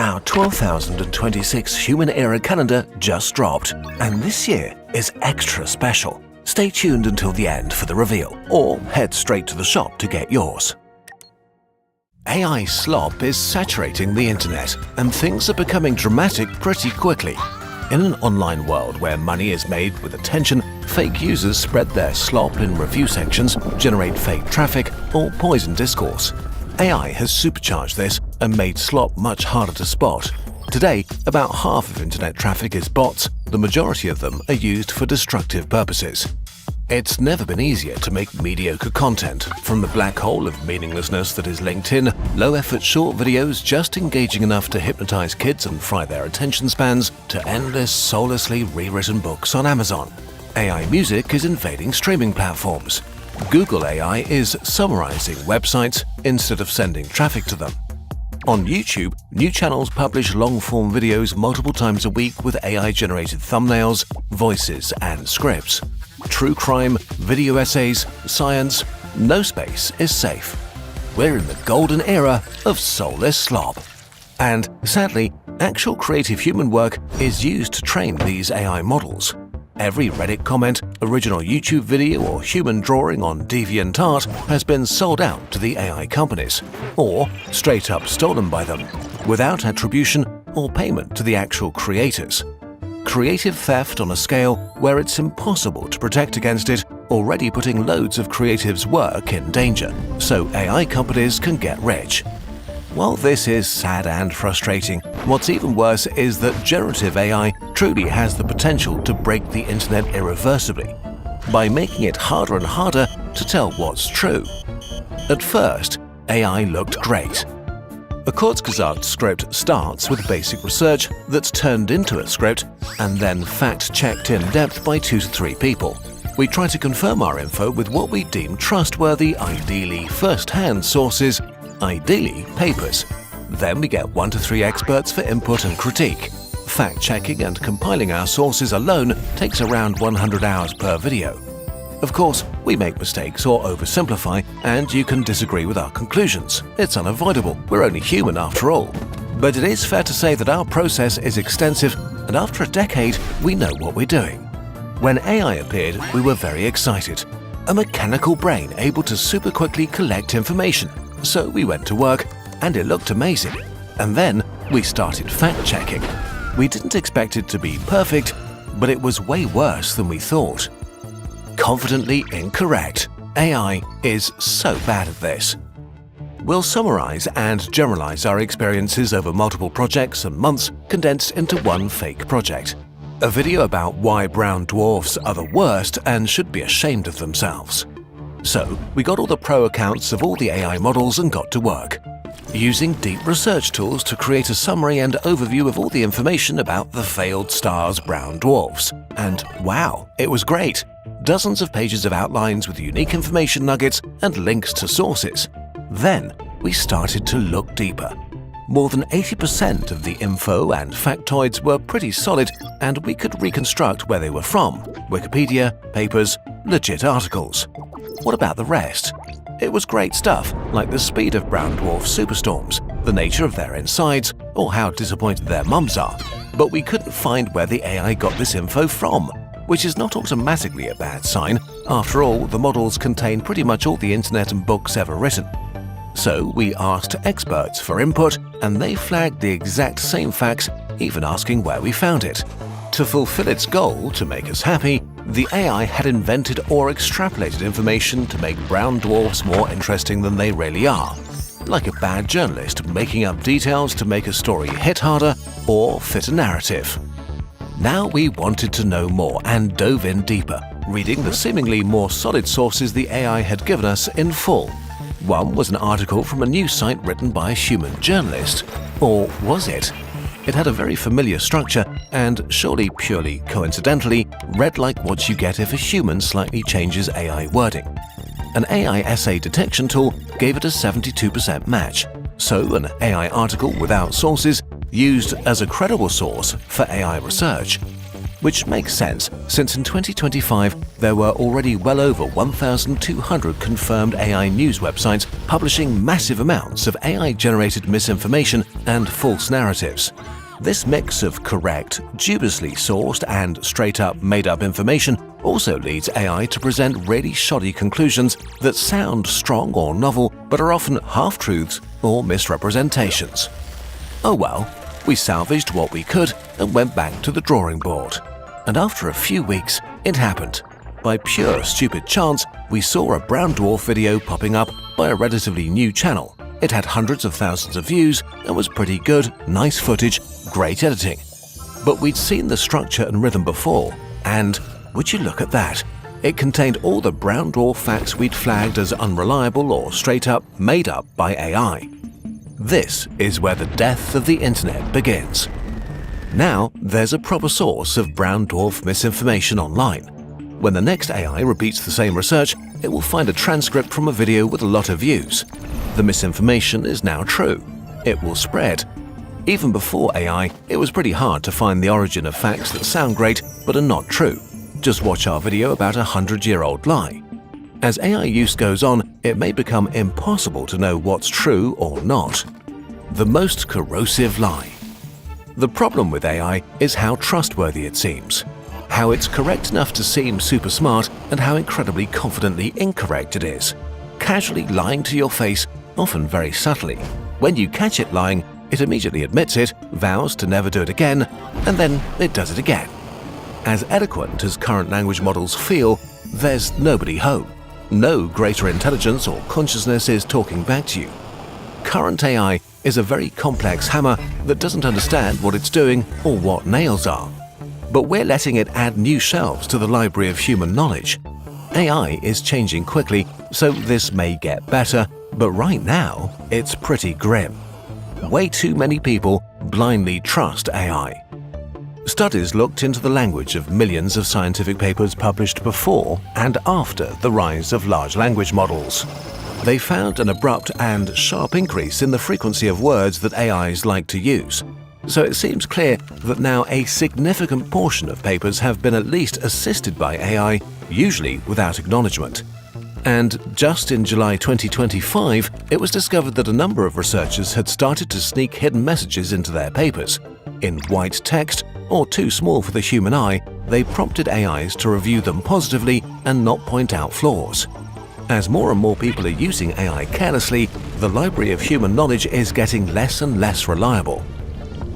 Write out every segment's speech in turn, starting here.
Our 12,026 Human Era calendar just dropped, and this year is extra special. Stay tuned until the end for the reveal, or head straight to the shop to get yours. AI slop is saturating the internet, and things are becoming dramatic pretty quickly. In an online world where money is made with attention, fake users spread their slop in review sections, generate fake traffic, or poison discourse. AI has supercharged this and made slop much harder to spot. Today, about half of internet traffic is bots. The majority of them are used for destructive purposes. It's never been easier to make mediocre content, from the black hole of meaninglessness that is LinkedIn, low-effort short videos just engaging enough to hypnotize kids and fry their attention spans, to endless, soullessly rewritten books on Amazon. AI music is invading streaming platforms. Google AI is summarizing websites instead of sending traffic to them. On YouTube, new channels publish long-form videos multiple times a week with AI-generated thumbnails, voices, and scripts. True crime, video essays, science, no space is safe. We're in the golden era of soulless slop. And sadly, actual creative human work is used to train these AI models. Every Reddit comment, original YouTube video, or human drawing on DeviantArt has been sold out to the AI companies, or straight up stolen by them, without attribution or payment to the actual creators. Creative theft on a scale where it's impossible to protect against it, already putting loads of creatives' work in danger, so AI companies can get rich. While this is sad and frustrating, what's even worse is that generative AI truly has the potential to break the internet irreversibly, by making it harder and harder to tell what's true. At first, AI looked great. A Kurzgesagt script starts with basic research that's turned into a script and then fact-checked in depth by 2 to 3 people. We try to confirm our info with what we deem trustworthy, ideally first-hand sources, ideally papers. Then we get 1 to 3 experts for input and critique. Fact-checking and compiling our sources alone takes around 100 hours per video. Of course, we make mistakes or oversimplify, and you can disagree with our conclusions. It's unavoidable, we're only human after all. But it is fair to say that our process is extensive, and after a decade, we know what we're doing. When AI appeared, we were very excited. A mechanical brain able to super quickly collect information. So we went to work, and it looked amazing. And then we started fact-checking. We didn't expect it to be perfect, but it was way worse than we thought. Confidently incorrect. AI is so bad at this. We'll summarize and generalize our experiences over multiple projects and months condensed into one fake project. A video about why brown dwarfs are the worst and should be ashamed of themselves. So, we got all the pro accounts of all the AI models and got to work, using deep research tools to create a summary and overview of all the information about the failed star's brown dwarfs. And wow, it was great! Dozens of pages of outlines with unique information nuggets and links to sources. Then, we started to look deeper. More than 80% of the info and factoids were pretty solid, and we could reconstruct where they were from: Wikipedia, papers, legit articles. What about the rest? It was great stuff, like the speed of brown dwarf superstorms, the nature of their insides, or how disappointed their mums are. But we couldn't find where the AI got this info from, which is not automatically a bad sign. After all, the models contain pretty much all the internet and books ever written. So we asked experts for input, and they flagged the exact same facts, even asking where we found it. To fulfill its goal to make us happy, the AI had invented or extrapolated information to make brown dwarfs more interesting than they really are. Like a bad journalist making up details to make a story hit harder or fit a narrative. Now we wanted to know more and dove in deeper, reading the seemingly more solid sources the AI had given us in full. One was an article from a news site written by a human journalist. Or was it? It had a very familiar structure and, surely purely coincidentally, read like what you get if a human slightly changes AI wording. An AI essay detection tool gave it a 72% match, so an AI article without sources used as a credible source for AI research. which makes sense since in 2025 there were already well over 1,200 confirmed AI news websites publishing massive amounts of AI-generated misinformation and false narratives. This mix of correct, dubiously sourced and straight-up made-up information also leads AI to present really shoddy conclusions that sound strong or novel but are often half-truths or misrepresentations. Oh well, we salvaged what we could and went back to the drawing board. And after a few weeks, it happened. By pure stupid chance, we saw a brown dwarf video popping up by a relatively new channel. It had hundreds of thousands of views and was pretty good, nice footage, great editing. But we'd seen the structure and rhythm before, and would you look at that? It contained all the brown dwarf facts we'd flagged as unreliable or straight up made up by AI. This is where the death of the internet begins. Now there's a proper source of brown dwarf misinformation online. When the next AI repeats the same research, it will find a transcript from a video with a lot of views. The misinformation is now true. It will spread. Even before AI, it was pretty hard to find the origin of facts that sound great but are not true. Just watch our video about a 100-year-old lie. As AI use goes on, it may become impossible to know what's true or not. The most corrosive lie. The problem with AI is how trustworthy it seems. How it's correct enough to seem super smart and how incredibly confidently incorrect it is. Casually lying to your face, often very subtly. When you catch it lying, it immediately admits it, vows to never do it again, and then it does it again. As eloquent as current language models feel, there's nobody home. No greater intelligence or consciousness is talking back to you. Current AI is a very complex hammer that doesn't understand what it's doing or what nails are. But we're letting it add new shelves to the library of human knowledge. AI is changing quickly, so this may get better, but right now, it's pretty grim. Way too many people blindly trust AI. Studies looked into the language of millions of scientific papers published before and after the rise of large language models. They found an abrupt and sharp increase in the frequency of words that AIs like to use. So it seems clear that now a significant portion of papers have been at least assisted by AI, usually without acknowledgement. And just in July 2025, it was discovered that a number of researchers had started to sneak hidden messages into their papers. In white text, or too small for the human eye, they prompted AIs to review them positively and not point out flaws. As more and more people are using AI carelessly, the library of human knowledge is getting less and less reliable.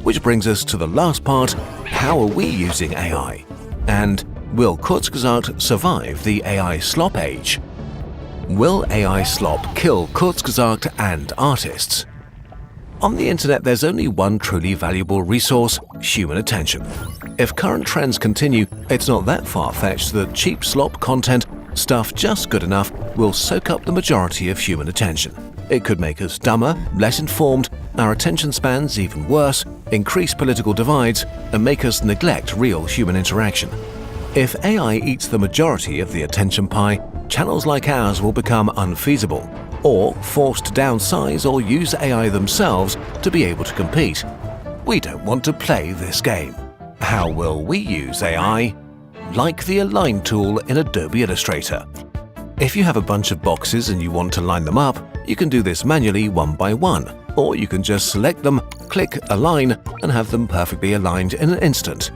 Which brings us to the last part: how are we using AI? And will Kurzgesagt survive the AI slop age? Will AI slop kill Kurzgesagt and artists? On the internet, there's only one truly valuable resource: human attention. If current trends continue, it's not that far-fetched that cheap slop content, stuff just good enough, will soak up the majority of human attention. It could make us dumber, less informed, our attention spans even worse, increase political divides, and make us neglect real human interaction. If AI eats the majority of the attention pie, channels like ours will become unfeasible, or forced to downsize or use AI themselves to be able to compete. We don't want to play this game. How will we use AI? Like the Align tool in Adobe Illustrator. If you have a bunch of boxes and you want to line them up, you can do this manually one by one, or you can just select them, click Align, and have them perfectly aligned in an instant.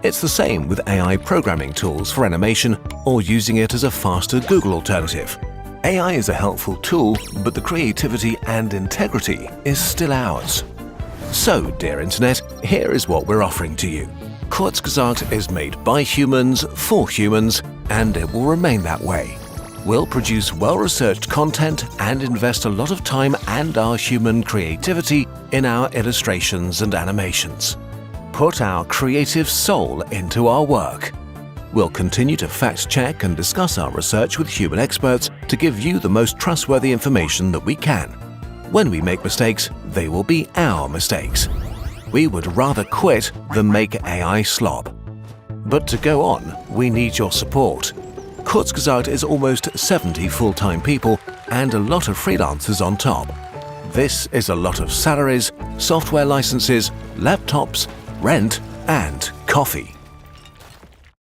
It's the same with AI programming tools for animation or using it as a faster Google alternative. AI is a helpful tool, but the creativity and integrity is still ours. So, dear Internet, here is what we're offering to you. Kurzgesagt is made by humans for humans, and it will remain that way. We'll produce well-researched content and invest a lot of time and our human creativity in our illustrations and animations. Put our creative soul into our work. We'll continue to fact-check and discuss our research with human experts to give you the most trustworthy information that we can. When we make mistakes, they will be our mistakes. We would rather quit than make AI slop. But to go on, we need your support. Kurzgesagt is almost 70 full-time people and a lot of freelancers on top. This is a lot of salaries, software licenses, laptops, rent, and coffee.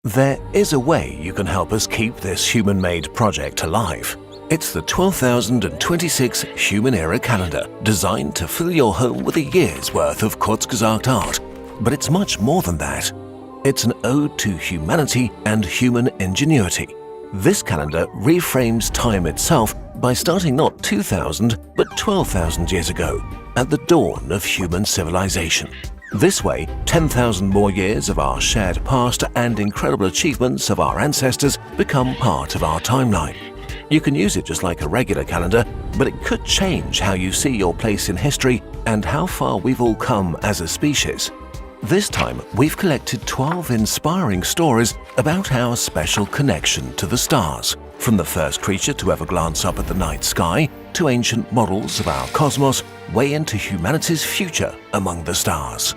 There is a way you can help us keep this human-made project alive. It's the 12,026 Human Era Calendar, designed to fill your home with a year's worth of Kurzgesagt art. But it's much more than that. It's an ode to humanity and human ingenuity. This calendar reframes time itself by starting not 2,000 but 12,000 years ago, at the dawn of human civilization. This way, 10,000 more years of our shared past and incredible achievements of our ancestors become part of our timeline. You can use it just like a regular calendar, but it could change how you see your place in history and how far we've all come as a species. This time, we've collected 12 inspiring stories about our special connection to the stars, from the first creature to ever glance up at the night sky, to ancient models of our cosmos, way into humanity's future among the stars.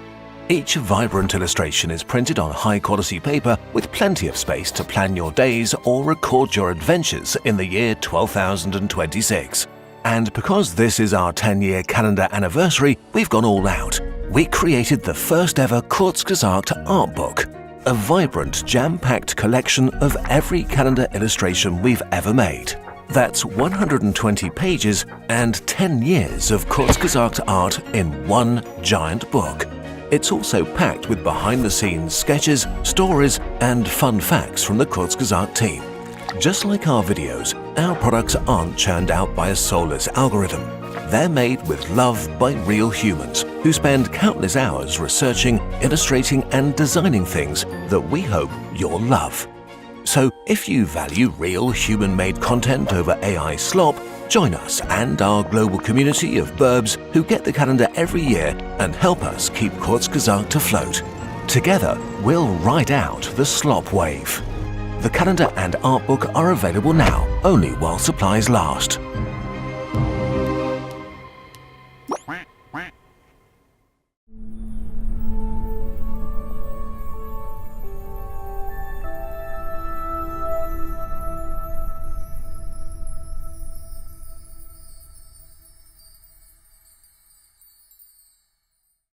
Each vibrant illustration is printed on high-quality paper with plenty of space to plan your days or record your adventures in the year 12,026. And because this is our 10-year calendar anniversary, we've gone all out. We created the first ever Kurzgesagt art book, a vibrant, jam-packed collection of every calendar illustration we've ever made. That's 120 pages and 10 years of Kurzgesagt art in one giant book. It's also packed with behind-the-scenes sketches, stories, and fun facts from the Kurzgesagt team. Just like our videos, our products aren't churned out by a soulless algorithm. They're made with love by real humans who spend countless hours researching, illustrating, and designing things that we hope you'll love. So if you value real human-made content over AI slop, join us and our global community of burbs who get the calendar every year and help us keep Kurzgesagt afloat. Together, we'll ride out the slop wave. The calendar and art book are available now, only while supplies last.